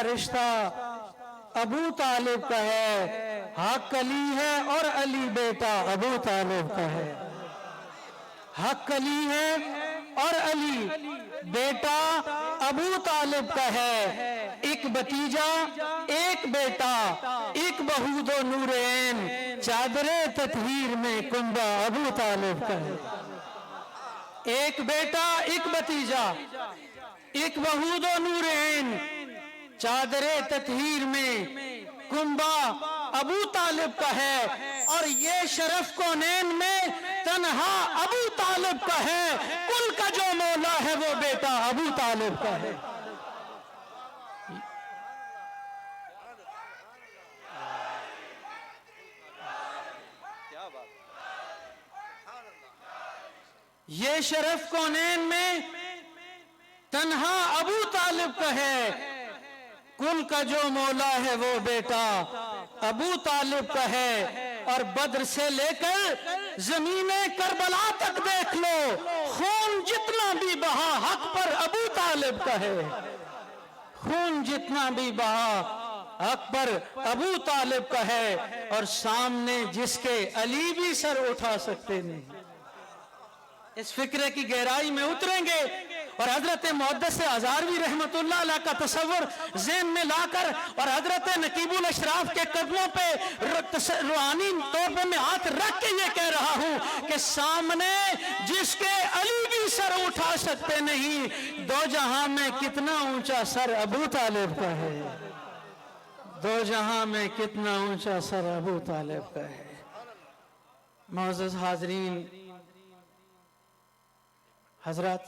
रिश्ता अबू तालिब का है, हक अली है और अली बेटा अबू तालिब का है। हक अली है और अली बेटा अबू तालिब का है। एक भतीजा एक बेटा, एक बहू दो नूरैन, चादरे ततहीर में कुंबा अबू तालिब का है। एक बेटा एक भतीजा, एक बहू दो नूरैन, चादरे ततहीर में कुंबा अबू तालिब का है। और ये शरफ कौनैन में तन्हा अबू तालिब का है। कुल का जो मौला है वो बेटा अबू तालिब का है। ये शरफ कौनैन में तन्हा अबू तालिब का है। कुल का जो मौला है वो बेटा अबू तालिब का है। और बद्र से लेकर जमीने करबला तक देख लो, खून जितना भी बहा हक पर अबू तालिब का है। खून जितना भी बहा हक पर अबू तालिब का है। और सामने जिसके अली भी सर उठा सकते नहीं। इस फिक्रे की गहराई में उतरेंगे और हजरत मुहद्दिस हज़ारवी रहमतुल्लाह अलैह का तस्वर ज़हन में लाकर और हजरत नकीबुल अशराफ के कदमों पे रूहानी तौर पे मैं हाथ रख के ये कह रहा हूं कि सामने जिसके अली भी सर उठा सकते नहीं, दो जहां में कितना ऊंचा सर अबू तालिब का है। दो जहां में कितना ऊंचा सर अबू तालिब का है। मुअज़्ज़ज़ हाज़रीन हजरत,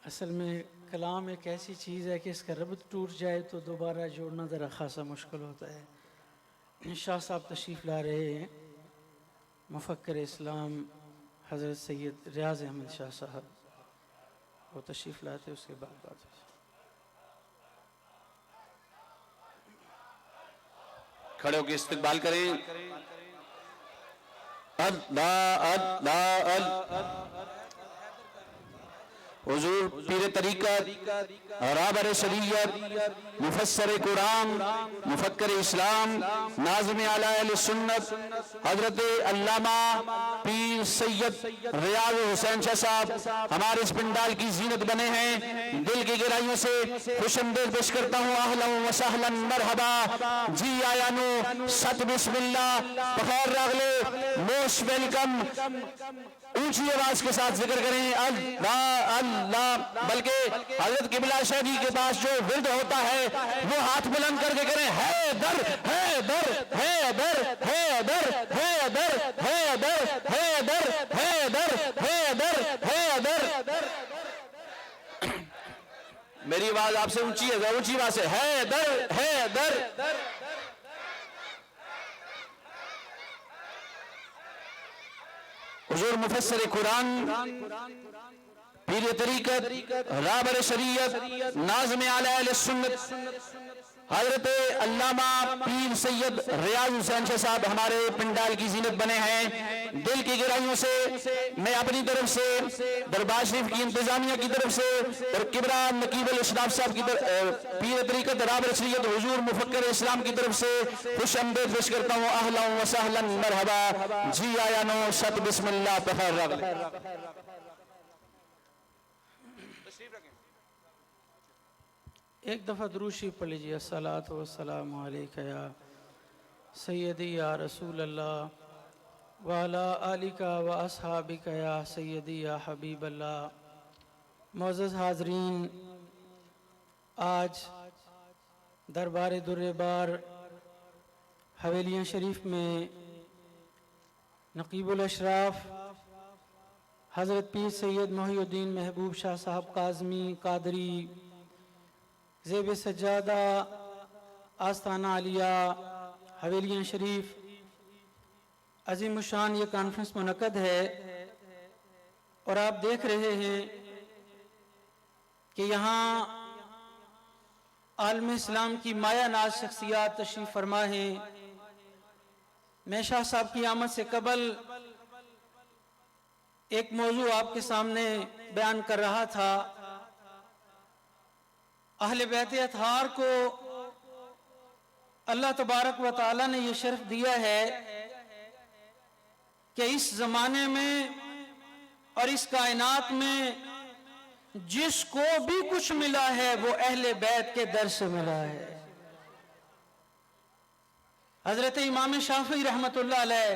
असल में कलाम एक ऐसी चीज़ है कि इसका रब्त टूट जाए तो दोबारा जोड़ना ज़रा खासा मुश्किल होता है। शाह साहब तशरीफ़ ला रहे हैं, मुफक्किर इस्लाम हज़रत सैयद रियाज़ अहमद शाह साहब, वो तशरीफ़ लाते उसके बाद बात। खड़े होकर इस्तकबाल करें। अल्लाह अल्लाह अल्लाह। हुजूर पीर तरीक़त, राहबर शरीयत, मुफस्सिर कुरान, मुफक्किर इस्लाम, नाज़िम आला अहले सुन्नत हजरत अल्लामा पीर सैयद रियाज़ हुसैन शाह साहब हमारे इस पंडाल की जीनत बने हैं। दिल की गहराइयों से खुशआमदीद पेश करता हूँ। अहलन व सहलन मरहबा, जी आया नो, सत बिस्मिल्लाह, बखैर रगले, मोस्ट वेलकम। ऊंची आवाज के साथ जिक्र करें अल्लाह अल्लाह। बल्कि हजरत किबला शाह जी के पास जो विरद होता है वो हाथ बुलंद करके करें, हैदर हैदर हैदर हैदर हैदर हैदर हैदर हैदर हैदर हैदर। मेरी आवाज आपसे ऊंची है, ऊंची आवाज से हैदर हैदर। हुजूर मुफस्सिर कुरान, पीर तरीक़त, राहबर शरीयत, नाज़िम आला अहले सुन्नत हजरत अल्लामा पीर सैयद रियाज़ हुसैन शाह साहब हमारे पंडाल की जीनत बने हैं। दिल की गहराइयों से मैं अपनी तरफ से, दरबार शरीफ की इंतजामिया की तरफ से और किबरा नकीबुल अशराफ साहब की पीर तरीक़त राहबर शरीयत हुजूर मुफक्किर इस्लाम की तरफ से खुशआमदीद पेश करता हूँ। अहलन व सहलन मरहबा, जी आया नो, सत बिस्मिल्लाह, बखैर रगले। एक दफ़ा दुरूद शरीफ पढ़ लीजिए। अस्सलातु वस्सलामु अलैका या सय्यदी या रसूल अल्लाह व अला आलिका व अस्हाबिका या सय्यदी या हबीब अल्लाह। मुअज़्ज़ज़ हाज़रीन, आज दरबार दुर्रेबार हवेलियाँ शरीफ में नकीबुल अशराफ हज़रत पीर सैयद मोहिउद्दीन महबूब शाह साहब काज़मी कादरी ज़ेब सज्जादा आस्ताना आलिया हवेलियाँ शरीफ अजीम शान ये कॉन्फ्रेंस मुनक़द है। और आप देख रहे हैं कि यहाँ आलम इस्लाम की माया नाज शख्सियात तशरीफ़ फरमा हैं। मैं शाह साहब की आमद से कबल एक मौजू आपके सामने बयान कर रहा था। अहले बैत अतहार को अल्लाह तबारक व तआला ने यह शर्फ दिया है कि इस जमाने में और इस कायनात में जिसको भी कुछ मिला है वो अहले बैत के दर से मिला है। हजरत इमाम शाफी रहमतुल्लाह अलैह,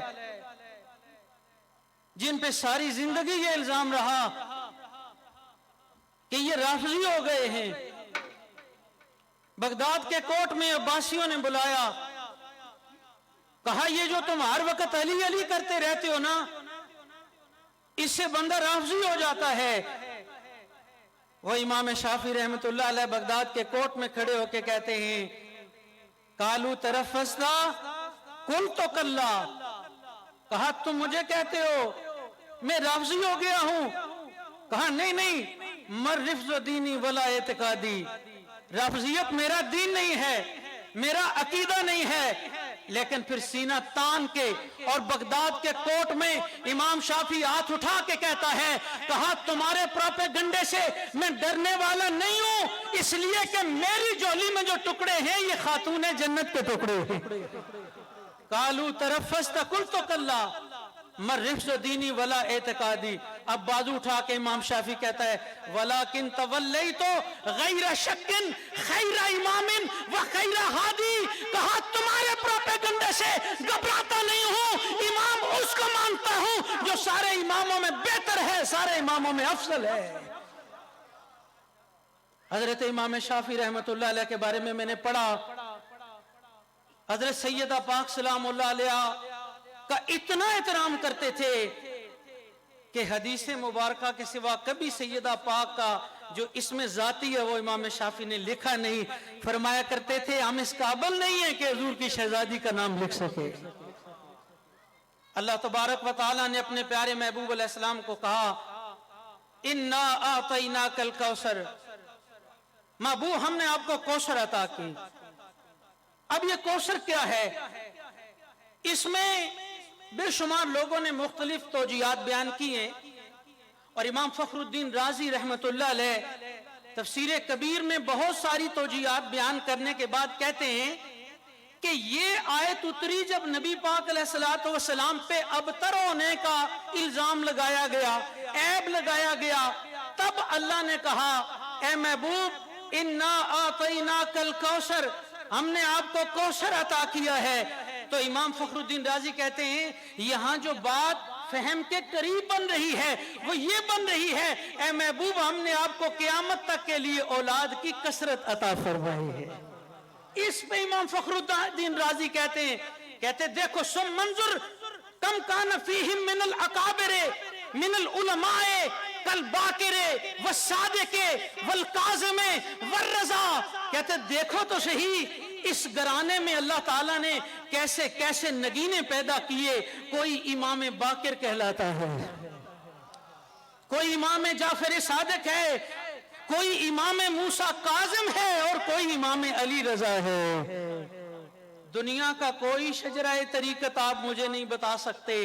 जिन पे सारी जिंदगी ये इल्जाम रहा कि ये राफजी हो गए हैं, बगदाद के कोर्ट में अब्बासियों ने बुलाया, कहा ये जो तुम हर वक्त अली अली करते रहते हो ना, इससे बंदा राफजी हो जाता है। वो इमाम शाफी रहमतुल्लाह अलैह बगदाद के कोर्ट में खड़े होके कहते हैं, कालू तरफ फसदा कुल तो कल्ला, कहा तुम मुझे कहते हो मैं राफजी हो गया हूं? कहा नहीं नहीं, मर रिफ्ज़ दीनी वला एतकादी, राफजियत मेरा दीन नहीं है, मेरा अकीदा नहीं है। लेकिन फिर सीना तान के और बगदाद के कोर्ट में इमाम शाफी हाथ उठा के कहता है, कहा तुम्हारे प्रोपेगंडे से मैं डरने वाला नहीं हूं, इसलिए कि मेरी झोली में जो टुकड़े हैं ये खातून जन्नत के टुकड़े हैं। कालू तरफ फस्तकुल तो कल्ला मर रिफ्ज़ दीनी वला एतकादी। अब बाजू उठा के इमाम शाफी कहता है, वलाकिन तवल्लई तो गैर शक्किन खैरा इमामिन व खैरा हादी, कहा तुम्हारे प्रोपेगंडे से घबराता नहीं हूं, इमाम उसको मानता हूं जो सारे इमामों में बेहतर है, सारे इमामों में अफजल है। हजरत इमाम शाफी रहमतुल्लाह अलैह के बारे में मैंने पढ़ा, हजरत सैयदा पाक सलामुल्लाह अलैहा का इतना एहतराम करते थे कि हदीस मुबारका के सिवा कभी सैयदा पाक का जो इसमें जाती है वो इमाम शाफी ने लिखा नहीं। फरमाया करते थे हम इस काबिल नहीं है कि हुजूर की शहजादी का नाम लिख सके। अल्लाह तबारक व तआला ने अपने प्यारे महबूब अलैहिस्सलाम को कहा, इन्ना आतैना कल कौसर, महबूब हमने आपको कौसर अता की। अब ये कौसर क्या है? इसमें बेशुमार लोगों ने मुख्तलिफ तौजीहात बयान की हैं और इमाम फखरुद्दीन राजी रहमतुल्लाह अलैह तफसीर कबीर में बहुत सारी तौजीहात बयान करने के बाद कहते हैं कि ये आयत उतरी जब नबी पाक अलैहिस्सलातु वस्सलाम पे अबतर होने का इल्जाम लगाया गया, ऐब लगाया गया, तब अल्लाह ने कहा, ए महबूब इन्ना आतैना कल कौसर, हमने आपको कौसर अता किया है। तो इमाम फखरुद्दीन राजी कहते हैं यहां जो बात फहम के करीब बन रही है वो ये बन रही है, ए महबूब हमने आपको क़यामत तक के लिए औलाद की कसरत अता फरमाई है। इस पे इमाम फखरुद्दीन राजी कहते देखो सुम मंजुर कम कान फीहिम मिनल अकाबिरे मिनल उलमाए कल बाकिरे व सादिके वल काज़िमे वर रज़ा, कहते देखो तो सही इस घराने में अल्लाह ताला ने कैसे कैसे नगीने पैदा किए। कोई इमाम बाकिर कहलाता है, कोई इमाम जाफर सादिक है, कोई इमाम मूसा काजिम है और कोई इमाम अली रजा है। दुनिया का कोई शजराए तरीकत आप मुझे नहीं बता सकते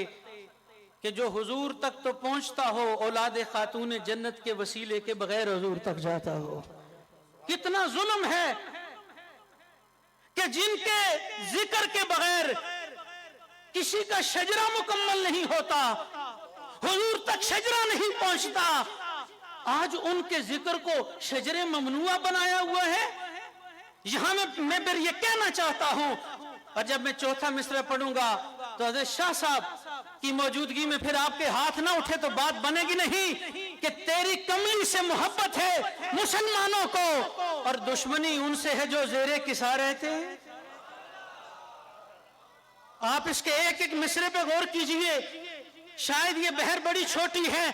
कि जो हुजूर तक तो पहुंचता हो, औलाद खातून जन्नत के वसीले के बगैर हुजूर तक जाता हो। कितना जुल्म है कि जिनके जिक्र के बगैर किसी का शजरा मुकम्मल नहीं होता, हुजूर तक शजरा नहीं पहुंचता, आज उनके जिक्र को शजरे ममनुआ बनाया हुआ है। यहां मैं फिर ये कहना चाहता हूं, और जब मैं चौथा मिसरा पढ़ूंगा तो हज़रत शाह साहब की मौजूदगी में फिर आपके हाथ ना उठे तो बात बनेगी नहीं कि तेरी कमली से मोहब्बत है मुसलमानों को और दुश्मनी उनसे है जो जेरे किसा रहते हैं। आप इसके एक एक मिसरे पे गौर कीजिए। शायद ये बहर बड़ी छोटी है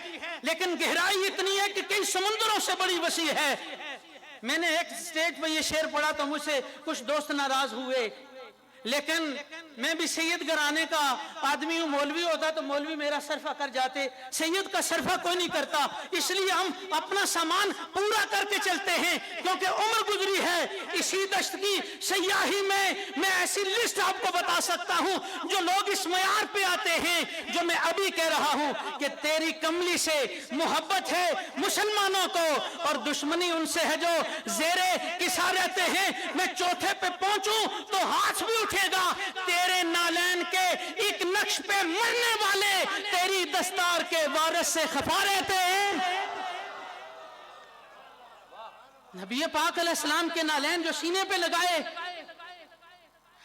लेकिन गहराई इतनी है कि कई समुद्रों से बड़ी वसी है। मैंने एक स्टेज पे ये शेर पढ़ा तो मुझसे कुछ दोस्त नाराज हुए, लेकिन मैं भी सैयद घराने का आदमी हूं। मौलवी होता तो मौलवी मेरा सरफा कर जाते, सैयद का सरफा कोई नहीं करता। इसलिए हम अपना सामान पूरा करके चलते हैं, क्योंकि उम्र गुजरी है। इसी दश्त की सयाही में मैं ऐसी लिस्ट आपको बता सकता हूं जो लोग इस मयार पे आते हैं जो मैं अभी कह रहा हूं कि तेरी कमली से मोहब्बत है मुसलमानों को और दुश्मनी उनसे है जो जेरे किसा रहते हैं। मैं चौथे पे पहुंचूं तो हाथ भी उठेगा। तेरे नालैन के एक नक्श पे मरने वाले तेरी दस्तार के वारिस से खफा रहते हैं। नबी पाक अलैहिस्सलाम के नालैन जो सीने पे लगाए,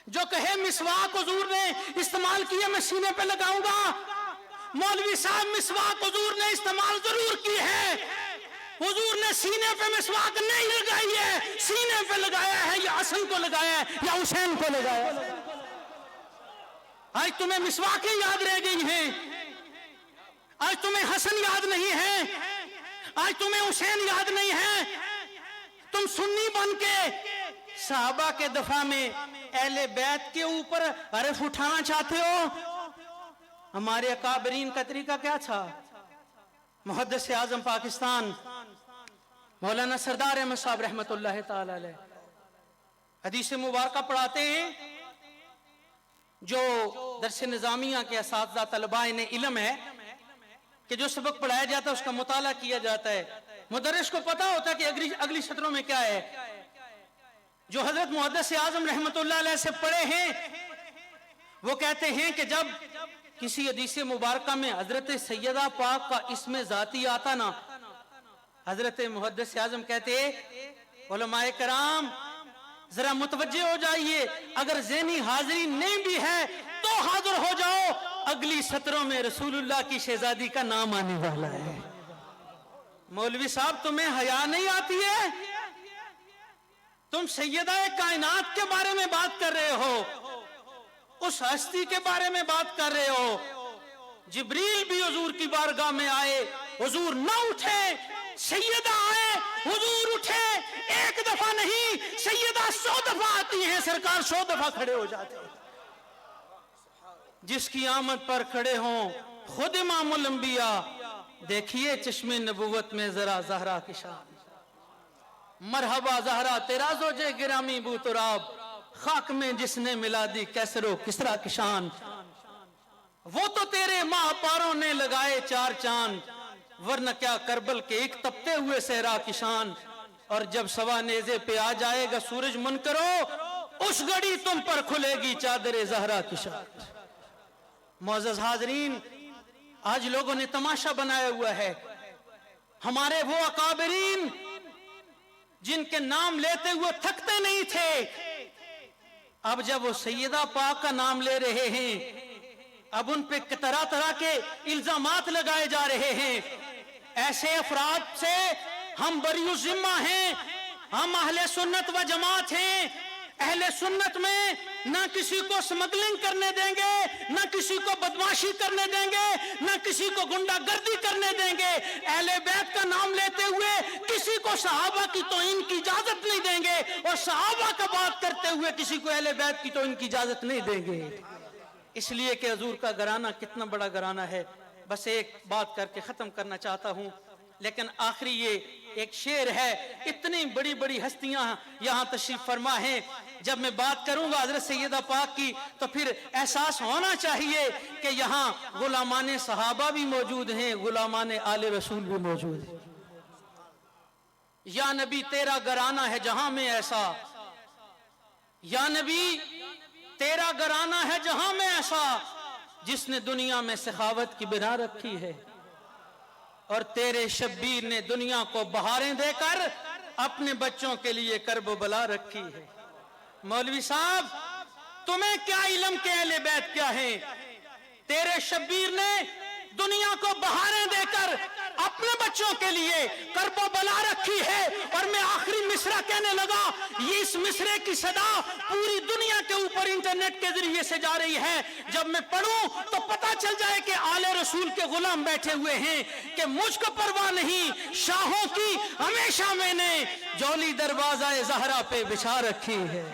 जो कहे मिसवाक हुजूर ने इस्तेमाल किया मैं सीने पे लगाऊंगा। मौलवी साहब मिसवाक हुजूर ने इस्तेमाल जरूर की है, हुजूर ने सीने पे मिसवाक नहीं लगाई है, सीने पे लगाया है या हसन को लगाया है या हुसैन को लगाया है। आज तुम्हें मिसवाकें याद रह गई हैं, आज तुम्हें हसन याद नहीं है, आज तुम्हें हुसैन याद नहीं है। तुम सुन्नी बन के सहाबा के दफा में अहले बैत के ऊपर हरफ उठाना चाहते हो। हमारे अकाबरीन का तरीका क्या था? मुहद्दिस आजम पाकिस्तान मौलाना सरदार अहमद साहब रहमतुल्लाह ताला अलैह हदीस मुबारका पढ़ाते हैं। जो दरस निजामिया के असातिज़ा तलबा ने इल्म है कि जो सबक पढ़ाया जाता है उसका मुताला किया जाता है। मुदर्रिस को पता होता है कि अगली सत्रों में क्या है। जो हजरत मुहद्दिस आजम रहमतुल्लाह अलैह से पढ़े हैं वो कहते हैं कि जब किसी हदीस मुबारका में हजरत सैयदा पाक का इसमें जाती आता ना, हजरत मुहद्दिस आजम कहते उलमाए कराम जरा मुतवज्जे हो जाइए, अगर ज़हनी हाजिरी नहीं भी है तो हाजिर हो जाओ, अगली सत्रों में रसूलुल्लाह की शहजादी का नाम आने वाला है। मौलवी साहब तुम्हें हया नहीं आती है? तुम सैयदा कायनात के बारे में बात कर रहे हो, उस हस्ती के बारे में बात कर रहे हो। जिब्रील भी हुजूर की बारगाह में आए, हुजूर न उठे, सैयदा आए, हुजूर उठे। एक दफा नहीं, सैयदा 100 दफा आती हैं, सरकार 100 दफा खड़े हो जाते हैं। जिसकी आमद पर खड़े हों खुद इमामुल अंबिया, देखिए चश्मे नबुवत में जरा ज़हरा की शान। मरहबा ज़हरा तेरा ज़ोजे गिरामी बूतुराब, खाक में जिसने मिला दी कैसरो किसरा की शान। वो तो तेरे माह पारों ने लगाए 4 चांद, वरना क्या करबल के एक तपते हुए सहरा की शान। और जब सवा नेज़े पे आ जाएगा सूरज मुनकरो, उस घड़ी तुम पर खुलेगी चादरे ज़हरा की शान। मुअज़्ज़ज़ हाज़रीन, आज लोगों ने तमाशा बनाया हुआ है। हमारे वो अकाबरीन जिनके नाम लेते हुए थकते नहीं थे, अब जब वो सैयदा पाक का नाम ले रहे हैं, अब उन पे तरह तरह के इल्जामात लगाए जा रहे हैं। ऐसे अफराद से हम बरीउ जिम्मा हैं, हम अहले सुन्नत व जमात हैं। अहले सुन्नत में ना किसी को स्मगलिंग करने देंगे, ना किसी को बदमाशी करने देंगे, ना किसी को गुंडागर्दी करने देंगे। अहले बैत का नाम लेते हुए किसी को सहाबा की तौहीन की इजाजत नहीं देंगे, और सहाबा का बात करते हुए किसी को अहले बैत की तौहीन की इजाजत नहीं देंगे। इसलिए कि हुजूर का घराना कितना बड़ा घराना है। बस एक बात करके खत्म करना चाहता हूं, लेकिन आखिरी ये एक शेर है। इतनी बड़ी बड़ी हस्तियां यहां तशरीफ फरमा हैं, जब मैं बात करूंगा हजरत सैयदा पाक की तो फिर एहसास होना चाहिए कि यहाँ गुलामान सहाबा भी मौजूद हैं, गुलामान आले रसूल भी मौजूद हैं। या नबी तेरा घराना है जहां में ऐसा, या नबी तेरा घराना है जहां में ऐसा, जिसने दुनिया में सखावत की बिना रखी है, और तेरे शब्बीर ने दुनिया को बहारें देकर अपने बच्चों के लिए करब बला रखी है। मौलवी साहब, तुम्हें क्या इल्म के अहले बैत क्या है? तेरे शब्बीर ने दुनिया को बहारें देकर अपने बच्चों के लिए करब बला रखी है। और मैं आखिरी मिसरा कहने लगा, ये इस मिसरे की सदा पूरी दुनिया के ऊपर इंटरनेट के जरिए से जा रही है। जब मैं पढ़ूं तो पता चल जाए कि आले रसूल के गुलाम बैठे हुए हैं कि मुझको परवाह नहीं शाहों की, हमेशा मैंने जोली दरवाजा ज़हरा पे बिछा रखी है।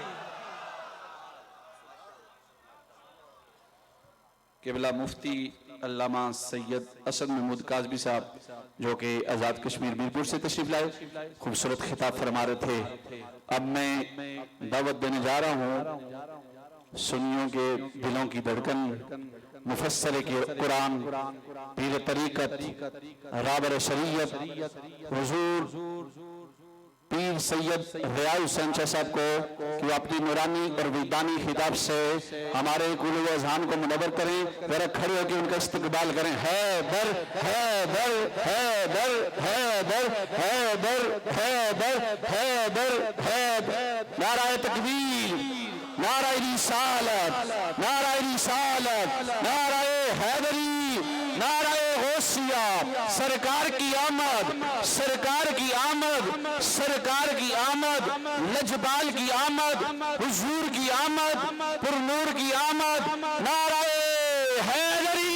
किबला मुफ्ती अल्लामा सैयद असद महमूद काजमी साहब जो कि आज़ाद कश्मीर मीरपुर से तशरीफ लाए, खूबसूरत खिताब फरमा रहे थे। अब मैं दावत देने जा रहा हूँ सुन्नियों के दिलों की धड़कन, मुफस्सर के कुरान, पीर तरीकत, राबर शरीयत, हुजूर पीर सैयद रियाज हुसैन शाह साहब को कि वो अपनी नूरानी और विदानी खिताब से हमारे कुल अज़हान को मुनव्वर करें। जरा खड़े होकर उनका इस्तकबाल करें। हैदर हैदर हैदर हैदर हैदर हैदर हैदर हैदर। नाराए तकबीर, नाराए रिसालत, नाराए रिसालत, नाराए हैदरी, नाराए गौसिया। सरकार की आमद, सरकार की आमद, सरकार की आमद, लजपाल की आमद, हुजूर की आमद, पुरनूर की आमद। नाराए हैदरी।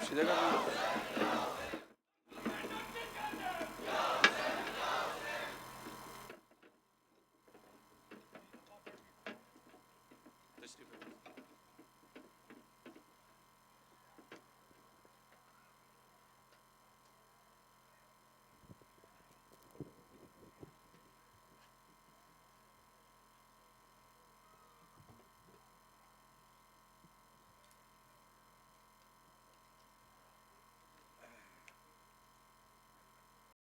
सीधे कर